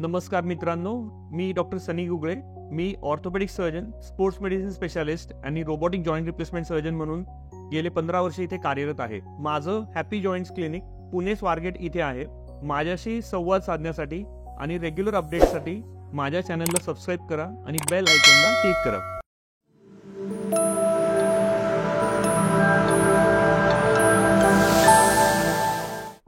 नमस्कार मित्रांनो, मी डॉक्टर सनी गुगळे. मी orthopaedic surgeon, sports medicine specialist आणि रोबोटिक जॉईंट रिप्लेसमेंट सर्जन म्हणून गेले 15 वर्ष इथे कार्यरत आहे. माझं Happy Joints Clinic Pune Swargate इथे आहे. माझ्याशी संवाद साधण्यासाठी आणि रेग्युलर अपडेटसाठी माझ्या चॅनलला सबस्क्राईब करा आणि बेल आयकॉनला क्लिक करा.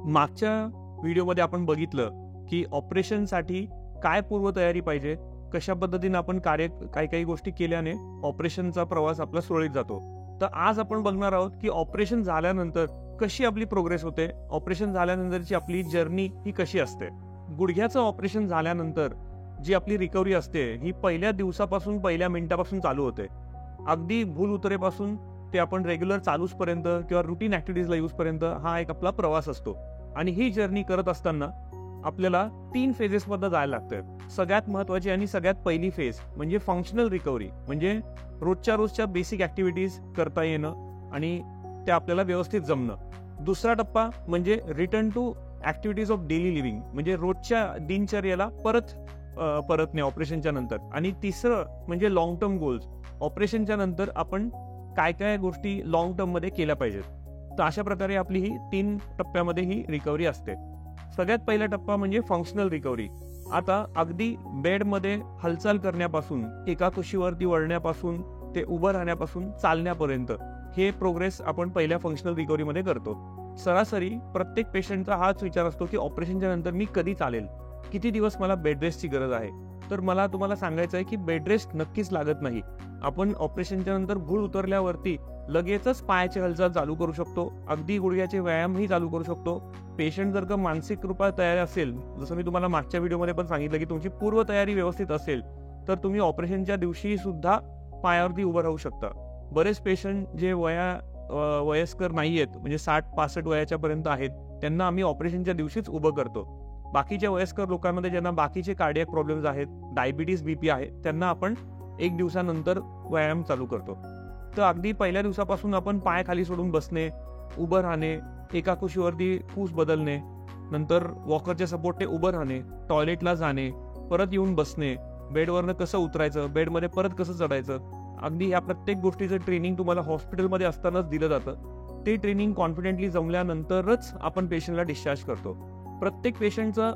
मागच्या व्हिडिओमध्ये आपण बघितलं की ऑपरेशनसाठी काय पूर्वतयारी पाहिजे, कशा पद्धतीने आपण काही गोष्टी केल्याने ऑपरेशनचा प्रवास आपला सुरळीत जातो. तर आज आपण बघणार आहोत की ऑपरेशन झाल्यानंतर कशी आपली प्रोग्रेस होते, ऑपरेशन झाल्यानंतरची आपली जर्नी ही कशी असते. गुडघ्याचं ऑपरेशन झाल्यानंतर जी आपली रिकव्हरी असते ही पहिल्या दिवसापासून, पहिल्या मिनिटापासून चालू होते. अगदी भूल उतरेपासून ते आपण रेग्युलर चालूसपर्यंत किंवा रुटीन ऍक्टिव्हिटीजला यूजपर्यंत हा एक आपला प्रवास असतो. आणि ही जर्नी करत असताना आपल्याला 3 फेजेसमध्ये जायला लागतं. सगळ्यात महत्वाची आणि सगळ्यात पहिली फेज म्हणजे फंक्शनल रिकव्हरी, म्हणजे रोजच्या बेसिक ऍक्टिव्हिटीज करता येणं आणि त्या आपल्याला व्यवस्थित जमणं. दुसरा टप्पा म्हणजे return to activities of daily living, म्हणजे रोजच्या दिनचर्याला परतणे ऑपरेशनच्या नंतर. आणि तिसरं म्हणजे लॉंग टर्म गोल्स, ऑपरेशनच्या नंतर आपण काय गोष्टी लॉंग टर्म मध्ये केल्या पाहिजेत. तर अशा प्रकारे आपली ही 3 टप्प्यामध्ये ही रिकव्हरी असते. सगळ्यात पहिला टप्पा म्हणजे फंक्शनल रिकव्हरी. आता अगदी बेडमध्ये हालचाल करण्यापासून, एका कुशीवरती वळण्यापासून ते उभं राहण्यापासून चालण्यापर्यंत हे प्रोग्रेस आपण पहिल्या फंक्शनल रिकव्हरीमध्ये करतो. सरासरी प्रत्येक पेशंटचा हाच विचार असतो की ऑपरेशनच्या नंतर मी कधी चालेल, किती दिवस मला बेड रेस्टची गरज आहे. तर मला तुम्हाला सांगायचं आहे की बेड रेस्ट नक्कीच लागत नाही. आपण ऑपरेशनच्या नंतर भूल उतरल्यावरती लगेचच पायाची हालचाल चालू करू शकतो, अगदी गुडघ्याचे व्यायामही चालू करू शकतो. पेशंट जर का मानसिक रूपात तयार असेल, जसं मी तुम्हाला मागच्या व्हिडिओमध्ये पण सांगितलं की तुमची पूर्वतयारी व्यवस्थित असेल तर तुम्ही ऑपरेशनच्या दिवशी सुद्धा पायावरती उभं राहू शकता. बरेच पेशंट जे वयस्कर नाही आहेत, म्हणजे 60-65 वयाच्या पर्यंत आहेत, त्यांना आम्ही ऑपरेशनच्या दिवशीच उभं करतो. बाकीच्या वयस्कर लोकांमध्ये ज्यांना बाकीचे कार्डियक प्रॉब्लेम्स आहेत, डायबिटीज, बीपी आहे, त्यांना आपण 1 दिवसानंतर व्यायाम चालू करतो. तर अगदी पहिल्या दिवसापासून आपण पाय खाली सोडून बसणे, उभं राहणे, एका कुशीवरती फूस बदलणे, नंतर वॉकरच्या सपोर्टने उभं राहणे, टॉयलेटला जाणे, परत येऊन बसणे, बेडवरनं कसं उतरायचं, बेडमध्ये परत कसं चढायचं, अगदी या प्रत्येक गोष्टीचं ट्रेनिंग तुम्हाला हॉस्पिटलमध्ये असतानाच दिलं जातं. ते ट्रेनिंग कॉन्फिडेंटली जमल्यानंतरच आपण पेशंटला डिस्चार्ज करतो. प्रत्येक पेशंटचं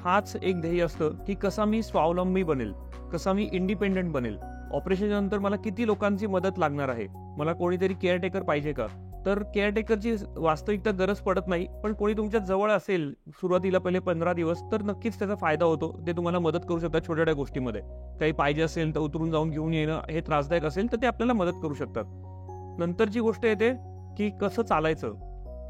हाच एक ध्येय असतं की कसा मी स्वावलंबी बनेल, कसा मी इंडिपेंडेंट बनेल. ऑपरेशनच्या नंतर मला किती लोकांची मदत लागणार आहे, मला कोणीतरी केअरटेकर पाहिजे का. तर केअरटेकरची वास्तविकता गरज पडत नाही, पण कोणी तुमच्या जवळ असेल सुरुवातीला पहिले 15 दिवस तर नक्कीच त्याचा फायदा होतो. ते तुम्हाला मदत करू शकतात छोट्या गोष्टीमध्ये. काही पाहिजे असेल तर उतरून जाऊन घेऊन येणं हे त्रासदायक असेल तर ते आपल्याला मदत करू शकतात. नंतरची गोष्ट येते की कसं चालायचं.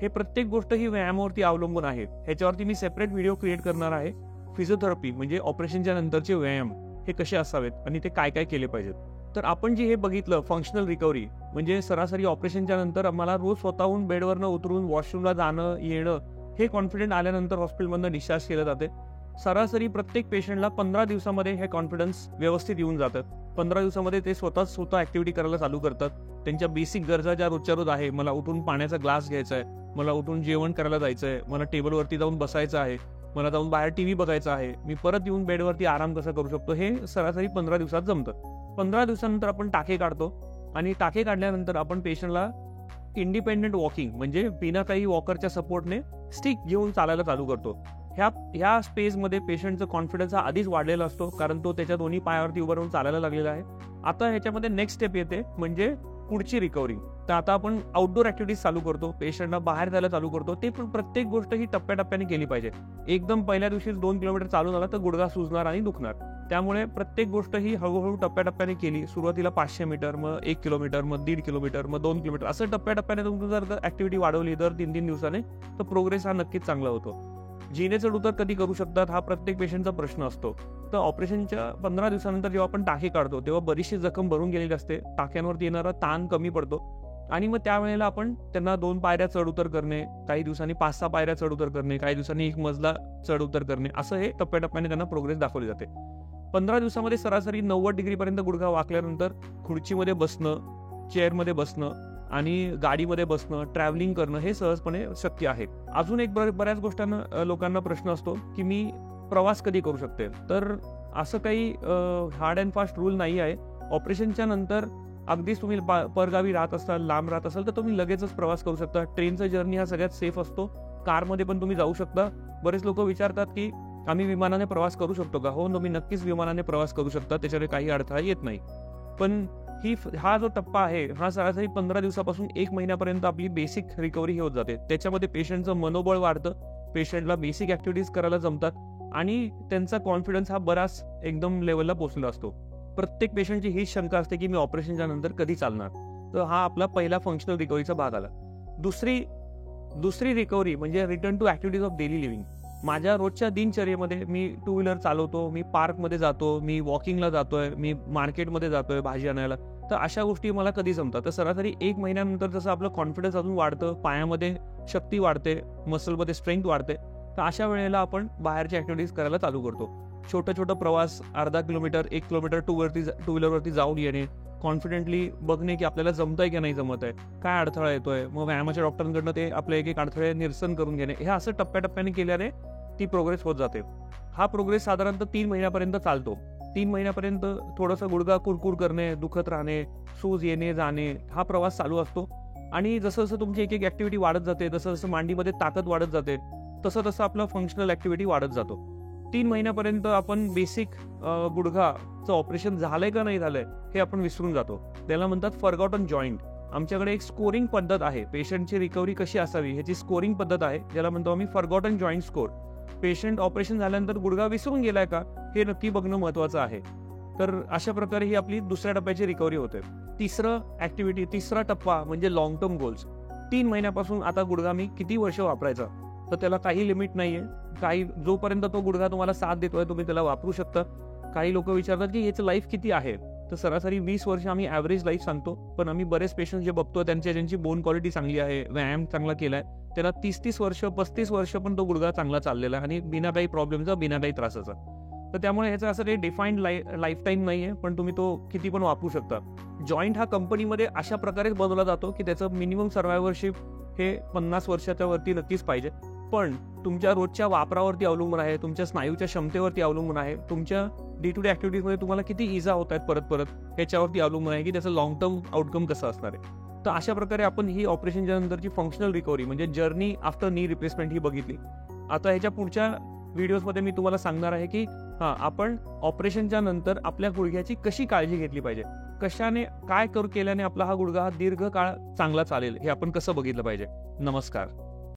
हे प्रत्येक गोष्ट ही व्यायामावरती अवलंबून आहे. ह्याच्यावरती मी सेपरेट व्हिडिओ क्रिएट करणार आहे. फिजिओथेरपी म्हणजे ऑपरेशनच्या नंतरचे व्यायाम हे कसे असावेत आणि ते काय केले पाहिजेत. तर आपण जे हे बघितलं फंक्शनल रिकव्हरी, म्हणजे सरासरी ऑपरेशनच्या नंतर मला रोज स्वतःहून बेडवरनं उतरून वॉशरूमला जाणं येणं, हे कॉन्फिडंट आल्यानंतर हॉस्पिटलमधनं डिस्चार्ज केलं जाते. सरासरी प्रत्येक पेशंटला 15 दिवसामध्ये हे कॉन्फिडन्स व्यवस्थित येऊन जातं. 15 दिवसामध्ये ते स्वतः ऍक्टिव्हिटी करायला चालू करतात. त्यांच्या बेसिक गरजा ज्या रोजच्या रोज आहे, मला उठून पाण्याचा ग्लास घ्यायचा आहे, मला उठून जेवण करायला जायचं आहे, मला टेबलवरती जाऊन बसायचं आहे, मला जाऊन बाहेर टीव्ही बघायचा आहे, मी परत येऊन बेडवरती आराम कसा करू शकतो, हे सरासरी 15 दिवसात जमतं. 15 दिवसानंतर आपण टाके काढतो आणि टाके काढल्यानंतर आपण पेशंटला इंडिपेंडेंट वॉकिंग, म्हणजे बिना काही वॉकरच्या सपोर्टने स्टिक घेऊन चालायला चालू करतो. ह्या स्पेसमध्ये पेशंटचा कॉन्फिडन्स हा आधीच वाढलेला असतो, कारण तो त्याच्या दोन्ही पायावरती उभं राहून चालायला लागलेला आहे. आता ह्याच्यामध्ये नेक्स्ट स्टेप येते म्हणजे पुढची रिकव्हरी. तर आता आपण आउटडोर ऍक्टिव्हिटीज चालू करतो, पेशंटला बाहेर जायला चालू करतो. ते पण प्रत्येक गोष्ट ही टप्प्याटप्प्याने केली पाहिजे. एकदम पहिल्या दिवशीच 2 किलोमीटर चालून आला तर गुडघा सुजणार आणि दुखणार. त्यामुळे प्रत्येक गोष्ट ही हळूहळू टप्प्याटप्प्याने केली. सुरुवातीला 500 मीटर, मग 1 किलोमीटर, मग 1.5 किलोमीटर, मग 2 किलोमीटर, असं टप्प्याटप्प्याने तुम्ही जर ऍक्टिव्हिटी वाढवली दर 3-3 दिवसाने तर प्रोग्रेस हा नक्कीच चांगला होतो. जिने चढ उतर कधी करू शकतात हा प्रत्येक पेशंटचा प्रश्न असतो. तर ऑपरेशनच्या 15 दिवसानंतर जेव्हा आपण टाके काढतो तेव्हा बरीचशी जखम भरून गेलेली असते, टाक्यांवरती येणारा ताण कमी पडतो आणि मग त्यावेळेला आपण त्यांना 2 पायऱ्या चढ उतर करणे, काही दिवसांनी 5-6 पायऱ्या चढ उतर करणे, काही दिवसांनी 1 मजला चढ उतर करणे, असं हे टप्प्याटप्प्याने त्यांना प्रोग्रेस दाखवली जाते. 15 दिवसामध्ये सरासरी 90 डिग्रीपर्यंत गुडघा वाकल्यानंतर खुर्चीमध्ये बसणं, चेअरमध्ये बसणं आणि गाडीमध्ये बसणं, ट्रॅव्हलिंग करणं हे सहजपणे शक्य आहे. अजून एक बऱ्याच गोष्टींना लोकांना प्रश्न असतो की मी प्रवास कधी करू शकते. तर असं काही हार्ड अँड फास्ट रूल नाही आहे. ऑपरेशनच्या नंतर अगदीच तुम्ही परगावी राहत असाल, लांब राहत असाल, तर तुम्ही लगेचच प्रवास करू शकता. ट्रेनचा जर्नी हा सगळ्यात सेफ असतो. कारमध्ये पण तुम्ही जाऊ शकता. बरेच लोक विचारतात की आम्ही विमानाने प्रवास करू शकतो का? हो, तुम्ही नक्कीच विमानाने प्रवास करू शकता, त्याच्याकडे काही अडथळा येत नाही. पण हा जो टप्पा आहे, हा सरासरी 15 दिवसापासून 1 महिन्यापर्यंत आपली बेसिक रिकव्हरी होत जाते. त्याच्यामध्ये पेशंटचं मनोबळ वाढतं, पेशंटला बेसिक ॲक्टिव्हिटीज करायला जमतात आणि त्यांचा कॉन्फिडन्स हा बराच एकदम लेवलला पोहोचलेला असतो. प्रत्येक पेशंटची हीच शंका असते की मी ऑपरेशनच्या नंतर कधी चालणार. तर हा आपला पहिला फंक्शनल रिकव्हरीचा भाग आला. दुसरी रिकव्हरी म्हणजे return to activities of daily living. माझ्या रोजच्या दिनचर्येमध्ये मी 2 व्हीलर चालवतो, मी पार्कमध्ये जातो, मी वॉकिंगला जातोय, मी मार्केटमध्ये जातोय भाजी आणायला. तर अशा गोष्टी मला कधी जमतात. तर सरासरी 1 महिन्यानंतर जसं आपलं कॉन्फिडन्स अजून वाढतं, पायामध्ये शक्ती वाढते, मसलमध्ये स्ट्रेंथ वाढते, तर अशा वेळेला आपण बाहेरच्या ॲक्टिव्हिटीज करायला चालू करतो. छोटा प्रवास, अर्धा किलोमीटर, 1 किलोमीटर टू व्हीलरवरती जाऊन येणे, कॉन्फिडेंटली बघणे की आपल्याला जमतंय की नाही जमत आहे, काय अडथळा येतोय, मग व्यायामाच्या डॉक्टरांकडनं ते आपले एक अडथळे निरसन करून घेणे, हे असं टप्प्याटप्प्याने केल्याने ती प्रोग्रेस होत जाते. हा प्रोग्रेस साधारणतः 3 महिन्यापर्यंत चालतो. 3 महिन्यापर्यंत थोडंसं गुडघा कुरकुर करणे, दुखत राहणे, सूज येणे जाणे, हा प्रवास चालू असतो. आणि जसं जसं तुमची एक ॲक्टिव्हिटी वाढत जाते, जसं जसं मांडीमध्ये ताकद वाढत जाते, तसं आपलं फंक्शनल ॲक्टिव्हिटी वाढत जातो. 3 महिन्यापर्यंत आपण बेसिक गुडघाचं ऑपरेशन झालंय का नाही झालंय हे आपण विसरून जातो. त्याला म्हणतात फॉरगॉटन जॉईंट. आमच्याकडे एक स्कोरिंग पद्धत आहे, पेशंटची रिकव्हरी कशी असावी ह्याची स्कोरिंग पद्धत आहे, ज्याला म्हणतो आम्ही forgotten joint score. Patient operation झाल्यानंतर गुडघा विसरून गेलाय का हे नक्की बघणं महत्वाचं आहे. तर अशा प्रकारे ही आपली दुसऱ्या टप्प्याची रिकव्हरी होते. तिसरा टप्पा म्हणजे लॉंग टर्म गोल्स. 3 महिन्यापासून आता गुडघा मी किती वर्ष वापरायचा, तर त्याला काही लिमिट नाहीये. जोपर्यंत तो गुडघा तुम्हाला साथ देतोय तुम्ही त्याला वापरू शकता. काही लोक विचारतात की याचं लाईफ किती आहे, तर सरासरी 20 वर्ष आम्ही ॲव्हरेज लाईफ सांगतो. पण आम्ही बरेच पेशंट जे बघतो ज्यांची बोन क्वालिटी चांगली आहे, व्यायाम चांगला केलाय, त्याला 30 वर्ष 35 वर्ष पण तो गुडघा चांगला चाललेला आहे आणि बिना काही प्रॉब्लेमचा, बिना काही त्रासाचा. तर त्यामुळे ह्याचं असं काही डिफाईन्ड लाईफ टाईम नाहीये, पण तुम्ही तो किती पण वापरू शकता. जॉईंट हा कंपनीमध्ये अशा प्रकारेच बनवला जातो की त्याचं मिनिमम सर्व्हायव्हरशिप हे 50 वर्षाच्या वरती नक्कीच पाहिजे. पण तुमच्या रोजच्या वापरावरती अवलंबून आहे, तुमच्या स्नायूच्या क्षमतेवरती अवलंबून आहे, तुमच्या डे टू डे ॲक्टिव्हिटीजमध्ये तुम्हाला किती इजा होत आहेत परत ह्याच्यावरती अवलंबून आहे की त्याचं लॉंग टर्म आउटकम कसं असणार आहे. तर अशा प्रकारे आपण ही ऑपरेशनच्या नंतरची फंक्शनल रिकव्हरी म्हणजे जर्नी आफ्टर नी रिप्लेसमेंट ही बघितली. आता ह्याच्या पुढच्या व्हिडिओजमध्ये मी तुम्हाला सांगणार आहे की आपण ऑपरेशनच्या नंतर आपल्या गुडघ्याची कशी काळजी घेतली पाहिजे, कशाने काय केल्याने आपला हा गुडघा दीर्घकाळ चांगला चालेल हे आपण कसं बघितलं पाहिजे. नमस्कार.